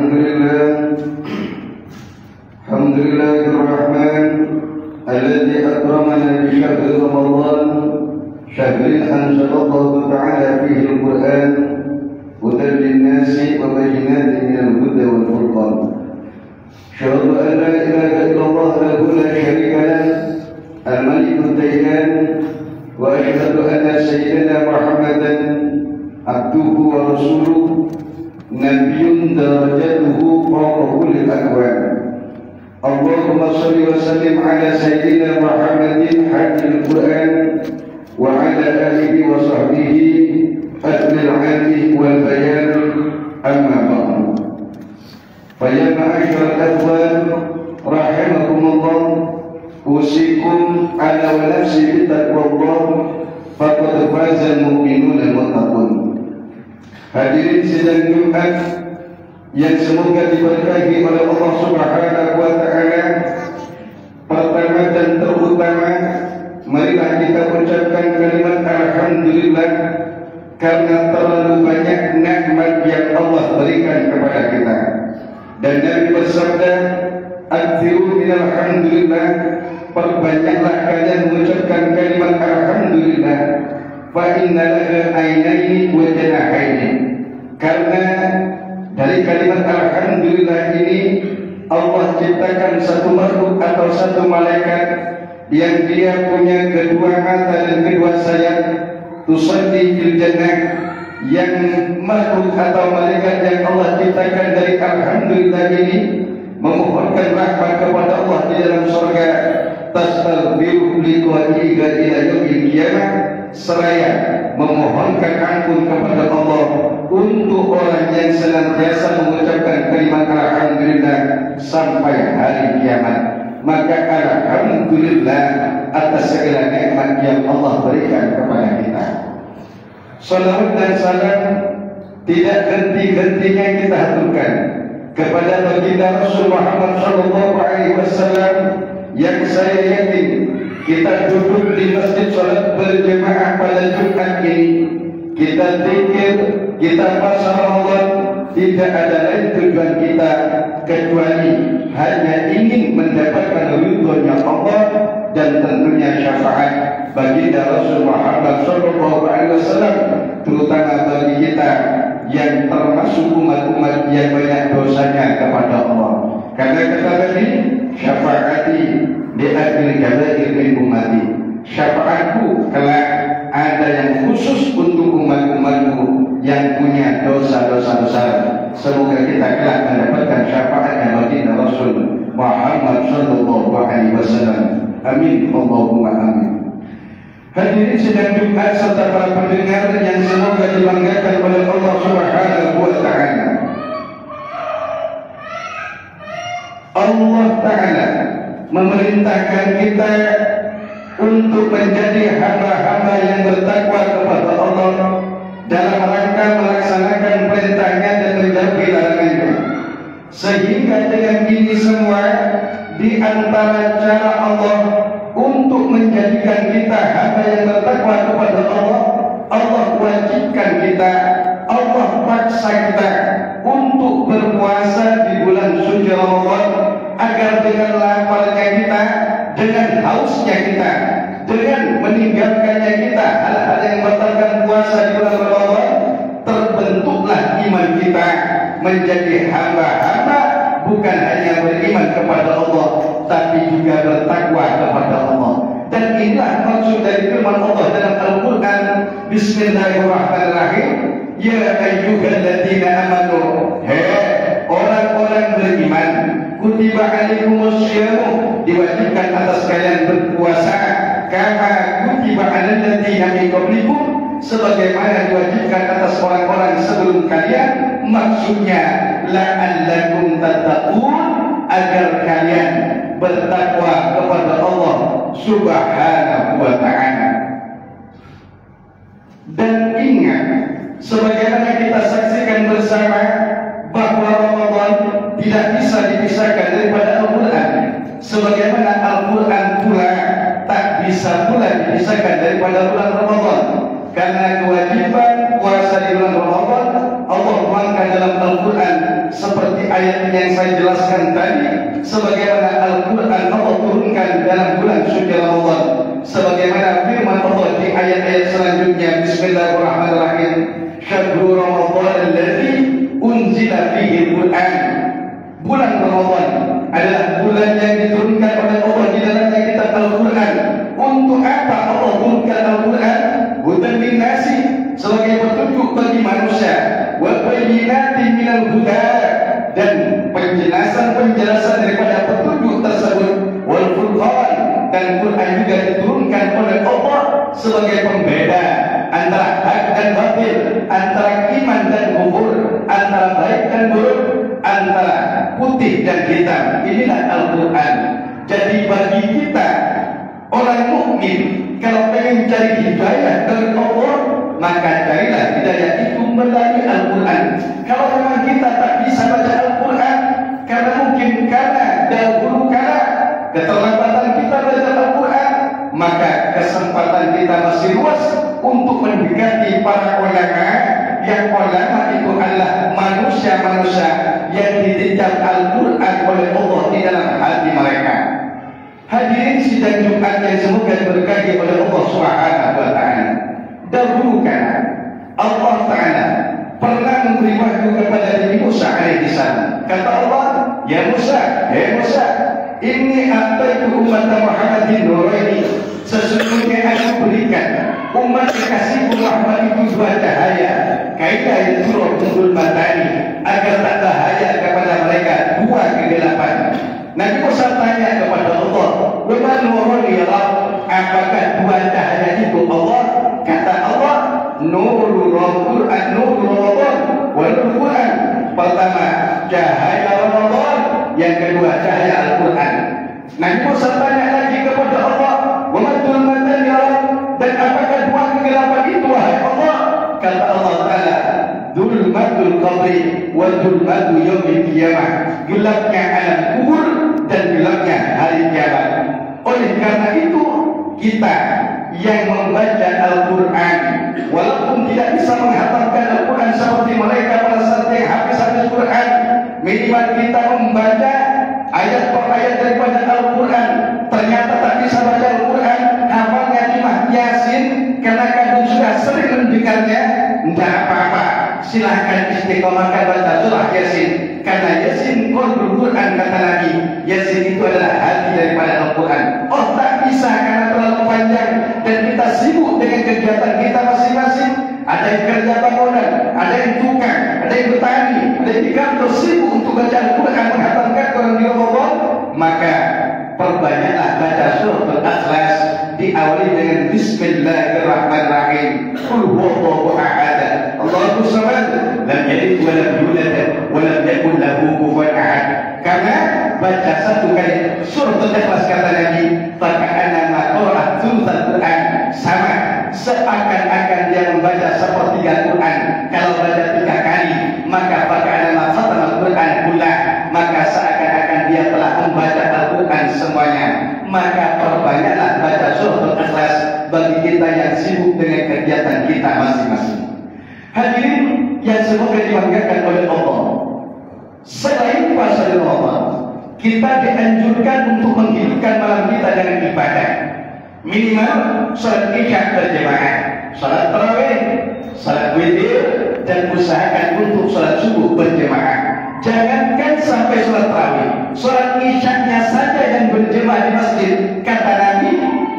الحمد لله الرحمن الذي أكرمنا بشهر رمضان، شهر أنزل الله تعالى فيه القرآن هدى للناس وبينات من الهدى والفرقان. أشهد أن لا إله إلا الله له لا شريك له الملك الديان، وأشهد أن سيدنا محمدا عبده ورسوله نبي درجته فوق كل الأكوان. اللهم صل وسلم على سيدنا محمد حامل القرآن وعلى آله وصحبه أهل العلم والبيان. أما بعد، فيا معاشر الأخوان رحمكم الله، أوصيكم أنا ونفسي بتقوى الله فقد فاز المؤمنون المتقون. Hadirin sidang Jumat yang semoga diberkahi oleh Allah Subhanahu wa Ta'ala. Pertama dan terutama, marilah kita ucapkan kalimat alhamdulillah karena terlalu banyak nikmat yang Allah berikan kepada kita. Dan Nabi bersabda, "Aktsiru minal hamdulillah," perbanyaklah kalian mengucapkan kalimat alhamdulillah. Fa inna laha ainaini wa janahaini, karena dari kalimat alhamdulillah ini Allah ciptakan satu makhluk atau satu malaikat yang dia punya kedua mata dan kedua sayap, tusalli fil jannah, yang makhluk atau malaikat yang Allah ciptakan dari alhamdulillah ini memohonkan rahmat kepada Allah di dalam surga, tastaghfiru liqa'ihi ila yaumil qiyamah, seraya memohonkan ampun kepada Allah untuk orang yang senantiasa mengucapkan kalimat alhamdulillah sampai hari kiamat. Maka alhamdulillah atas segala nikmat yang Allah berikan kepada kita. Salawat dan salam tidak henti-hentinya kita haturkan kepada baginda Rasul Muhammad sallallahu alaihi wasallam yang saya yakin kita duduk di masjid salat berjemaah pada Jumat ini, kita zikir, kita puasa Ramadan, tidak ada lain tujuan kita kecuali hanya ingin mendapatkan ridhonya Allah dan tentunya syafaat baginda Rasul Muhammad sallallahu alaihi wasallam, terutama bagi kita yang termasuk umat-umat yang banyak dosanya kepada Allah. Karena kata tadi, syafaati di akhir kabair min ummati, syafaatku kelak ada yang khusus untuk umat-umatku yang punya dosa-dosa besar. Semoga kita kelak mendapatkan syafaatnya baginda Rasul Muhammad sallallahu alaihi wasallam. Amin Allahumma amin. Hadirin sidang Jumat serta para pendengar yang semoga dibanggakan oleh Allah Subhanahu wa Ta'ala. Allah Ta'ala memerintahkan kita untuk menjadi hamba-hamba yang bertakwa kepada Allah dalam rangka melaksanakan perintahnya dan menjauhi larangannya. Sehingga dengan ini semua, di antara cara Allah untuk menjadikan kita hamba yang bertakwa kepada Allah, Allah wajibkan kita, Allah paksa kita untuk berpuasa di bulan suci Ramadan, agar dengan laparnya kita, dengan hausnya kita, dengan meninggalkannya kita hal-hal yang membatalkan puasa di bulan Ramadan, terbentuklah iman kita menjadi hamba-hamba bukan hanya beriman kepada Allah, tapi juga bertakwa kepada Allah. Dan inilah maksud dari firman Allah dalam Al-Quran. Bismillahirrahmanirrahim. Ya ayyuhalladzina amanu, hei orang-orang beriman, kutiba alaikumus syiyamu, diwajibkan atas kalian berpuasa, kama kutiba alal ladzina min qablikum, sebagaimana diwajibkan atas orang-orang sebelum kalian. Maksudnya la'allakum tattaqun, agar kalian bertakwa kepada Allah Subhanahu wa Ta'ala. Dan ingat, sebagaimana kita saksikan bersama, bahwa Ramadan tidak bisa dipisahkan daripada Al-Quran, sebagaimana Al-Quran pula tak bisa pula dipisahkan daripada bulan Ramadan. Karena kewajiban puasa di bulan Ramadan Allah tuangkan dalam Al-Quran seperti ayat yang saya jelaskan tadi, sebagaimana Al-Quran Allah turunkan dalam bulan suci Ramadan, sebagaimana firman Allah di ayat-ayat selanjutnya. Bismillahirrahmanirrahim. Syahrul Ramadan alladzi unzila fihi al-Quran. Bulan Ramadan adalah bulan yang diturunkan oleh Allah di dalamnya kitab Al-Quran. Untuk apa Allah turunkan Al-Quran? Hudan linnasi, sebagai petunjuk bagi manusia, wa bayyinatin minal huda, dan penjelasan daripada petunjuk tersebut, wal furqan, dan Quran juga diturunkan oleh Allah sebagai pembeda antara hak dan batil, antara iman dan kufur, antara baik dan buruk, antara putih dan hitam. Inilah Al-Quran. Jadi bagi kita orang mukmin, kalau ingin cari hidayah dari Allah, maka carilah hidayah itu melalui Al-Quran. Kalau memang kita tak bisa baca Al-Quran, karena dahulu kala keterlambatan kita belajar Al-Quran, maka kesempatan kita masih luas untuk mendekati para ulama. Yang ulama itu adalah manusia-manusia yang dititip Al-Quran oleh Allah di dalam hati mereka. Hadirin sidang Jumat yang semoga diberkahi oleh Allah Subhanahu wa taala. Dahulu kala Allah taala pernah memberi wahyu kepada Nabi Musa alaihi salam. Kata Allah, "Ya Musa, inni ataitu ummata Muhammadin nuraini." Sesungguhnya aku berikan umat kekasihku Muhammad itu dua cahaya, kaidah yang surah tundul matani, agar tak bahaya kepada mereka dua kegelapan. Nabi Musa tanya kepada Allah, "Wa nurun ya Rabb?" Apakah dua cahaya itu Allah? Kata Allah, "Nurul Quran, nurul Ramadan, wa nurul Quran." Pertama, cahaya Ramadan, yang kedua cahaya Al-Quran. Nabi Musa tanya lagi kepada Allah, "Wa madul matan ya Rabb?" Dan apakah dua kegelapan itu wahai Allah? Kata Allah Taala, "Dzulmatul qabri wa dzulmatu yaumil qiyamah." Gelapnya alam kubur dan gelapnya hari kiamat. Oleh karena itu, kita yang membaca Al-Quran, walaupun tidak bisa menghatamkan Al-Quran seperti mereka pada saat yang habis-habis Quran, minimal kita membaca ayat per ayat daripada Al-Quran. Ternyata tak bisa baca Al-Quran, hafalnya cuma Yasin, karena kadang sudah sering mendengarnya. Tidak apa-apa, silahkan istiqomahkan baca surah Yasin, karena Yasin qalbul Quran, kata Nabi. Yasin itu adalah hati daripada Al-Quran. Oh, tak bisa karena terlalu panjang dan kita sibuk dengan kegiatan kita masing-masing. Ada yang kerja bangunan, ada yang tukang, ada yang bertani, ada yang di kantor, sibuk untuk baca Al-Quran, menghatamkan Quran di Ramadan. Maka perbanyaklah baca surah Al-Ikhlas, diawali dengan Bismillahirrahmanirrahim. Qul huwallahu ahad, Allahus samad, lam yalid wa lam yulad wa lam yakul lahu kufuwan ahad. Karena baca satu kali surah Al-Ikhlas, kata Nabi, faka'annama qara'at thulutsal Quran, sama seakan-akan dia membaca sepertiga Quran. Kalau baca 3 kali, maka faka'annama khatamal Quran kullah, maka seakan-akan dia telah membaca Al-Quran semuanya. Maka perbanyaklah baca surah Al-Ikhlas bagi kita yang sibuk dengan kegiatan kita masing-masing. Hadirin yang semoga dibanggakan oleh Allah, selain puasa di Ramadan, kita dianjurkan untuk menghidupkan malam kita dengan ibadah. Minimal salat isya berjamaah, salat tarawih, salat witir, dan usahakan untuk salat subuh berjamaah. Jangankan sampai salat tarawih, salat isya-nya saja yang berjamaah di masjid. Kata Nabi,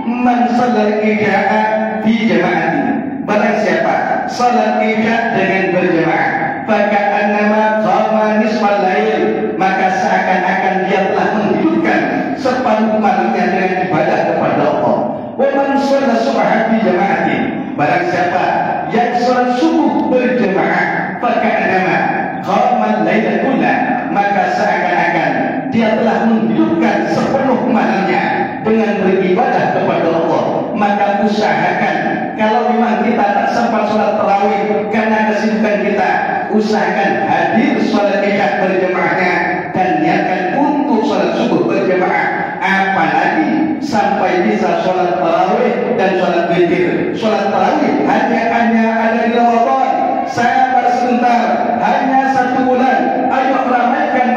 "Man shallal isya'a fi jama'ati." Barang siapa salat isya dengan berjamaah, faka'annama qama nisfal lail, maka seakan-akan dia telah menghidupkan separuh malamnya dengan ibadah kepada Allah. Wa man shalla subha fi jama'ati, barang siapa yang salat subuh berjamaah, faka'annama qama laila kullah, maka seakan-akan dia telah menghidupkan sepenuh malamnya dengan beribadah kepada Allah. Maka usahakan, kalau memang kita tak sempat sholat tarawih karena kesibukan kita, usahakan hadir sholat isya berjamaahnya dan niatkan untuk sholat subuh berjamaah. Apalagi sampai bisa sholat tarawih dan sholat witir. Sholat tarawih hanya ada di Ramadan. Sabar sebentar, hanya 1 bulan. Ayo ramaikan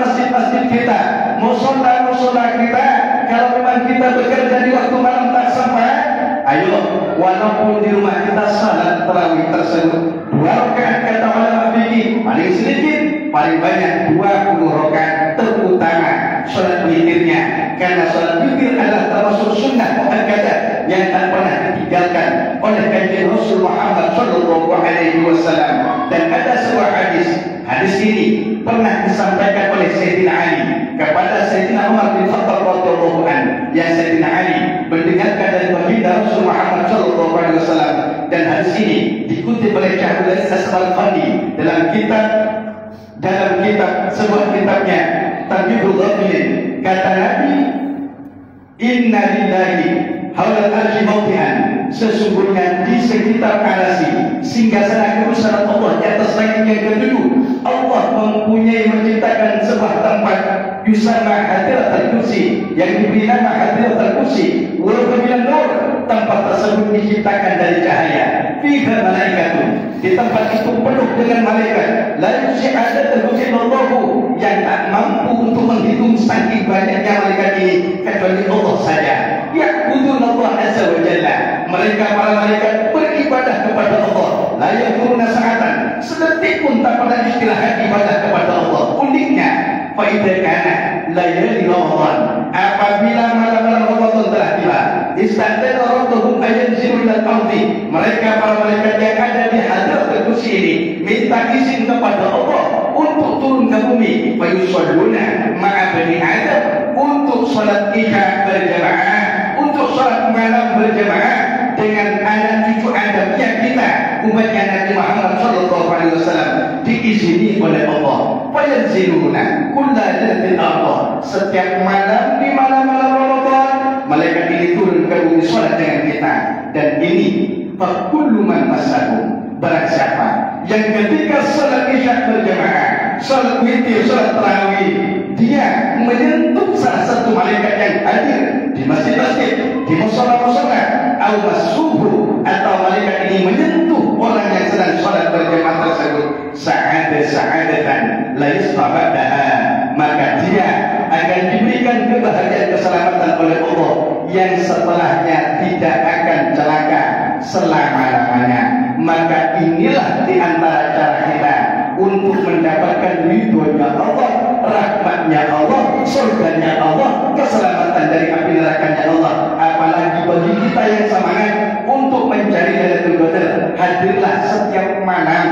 walaupun di rumah kita salat tarawih tersebut 2 rakaat kata ulama fikih paling sedikit, paling banyak 20 rakaat, terutama salat witirnya, karena salat witir adalah termasuk sunnah muakkadah yang tak pernah ditinggalkan oleh kanjeng Rasul Muhammad sallallahu alaihi wasallam. Dan ada sebuah hadis ini pernah disampaikan oleh Sayyidina Ali kepada Sayyidina Umar bin Khattab radhiyallahu anhu, yang Sayyidina Ali mendengarkan dari baginda Rasul Muhammad sallallahu alaihi wasallam. Dan hadis ini dikutip oleh Syahrul As-Samarqandi dalam kitab sebuah kitabnya Tabibul Ghafilin. Kata Nabi, inna lillahi haulal arshi mawdi'an, sesungguhnya di sekitar arasy singgasana kekuasaan Allah di atas langit yang ketujuh, Allah mempunyai menciptakan sebuah tempat yusama hadiratul kursi, yang diberi nama hadiratul kursi, wa min nur, tempat tersebut diciptakan dari cahaya. Fiha malaikatun, di tempat itu penuh dengan malaikat, la yusi'adatul illallahu, yang tak mampu untuk menghitung saking banyaknya malaikat ini kecuali Allah saja. Ya'budun Allah azza wa jalla, mereka para malaikat beribadah kepada Allah. La yakuruna sa'atan, sedetik pun tak pernah istirahat ibadah kepada Allah. Uniknya, faidahkana layali Ramadan, apabila malam-malam Ramadan telah tiba, istadana rabbuhum ayanzilu ilal ardi, mereka para malaikat yang ada di hadratul kursi ini minta izin kepada Allah untuk turun ke bumi, fayusalluna ma'a bani Adam, untuk salat isya berjamaah, untuk salat malam berjamaah dengan anak cucu Adam yang kita umatnya Nabi Muhammad sallallahu alaihi wasallam diizini oleh Allah. Fayanziluna kullalatil ardh, setiap malam di malam-malam Ramadan malaikat ini turun ke bumi salat dengan kita. Dan ini fakullu man masahu, barang siapa yang ketika salat isya berjamaah, salat witir, salat tarawih, dia menyentuh salah satu malaikat yang hadir di masjid-masjid, di musala-musala, al-masuhu, atau malaikat ini menyentuh orang yang sedang salat berjamaah tersebut, sa'adatan la yastabadaha, maka dia akan diberikan kebahagiaan keselamatan oleh Allah yang setelahnya tidak akan celaka selama-lamanya. Maka inilah di antara cara kita untuk mendapatkan ridhonya Allah, rahmatnya Allah, surganya Allah, keselamatan dari api nerakanya Allah. Apalagi bagi kita yang semangat untuk mencari Lailatul Qadar, hadirlah setiap malam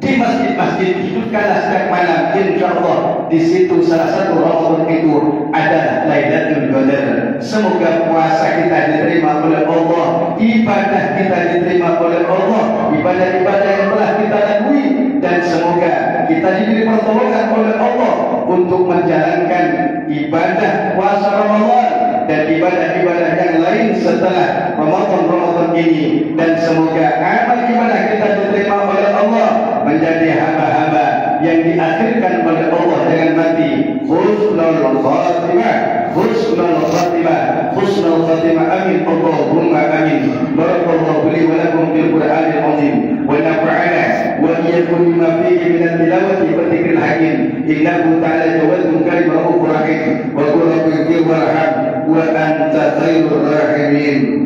di masjid-masjid, hidupkanlah setiap malam, insya Allah di situ salah satu Ramadan itu ada Lailatul Qadar. Semoga puasa kita diterima oleh Allah, ibadah kita diterima oleh Allah, ibadah-ibadah yang telah kita lalui, dan semoga kita diberi pertolongan oleh Allah untuk menjalankan ibadah puasa Ramadan dan ibadah-ibadah yang lain setelah Ramadan ini. Dan semoga amal ibadah kita diterima oleh Allah, menjadi hamba-hamba yang diakhirkan oleh Allah dengan mati husnul khatimah, husnul khatimah, husnul khatimah. Amin Allahumma amin. Barakallahu li wa lakum fil Qur'anil azim wa nafa'ana wa iyyakum bima fihi min at-tilawati wa dzikril hakim. Innahu ta'ala jawadun karim rahmanur rahim wa qul rabbi ighfir warham wa anta khairur rahimin.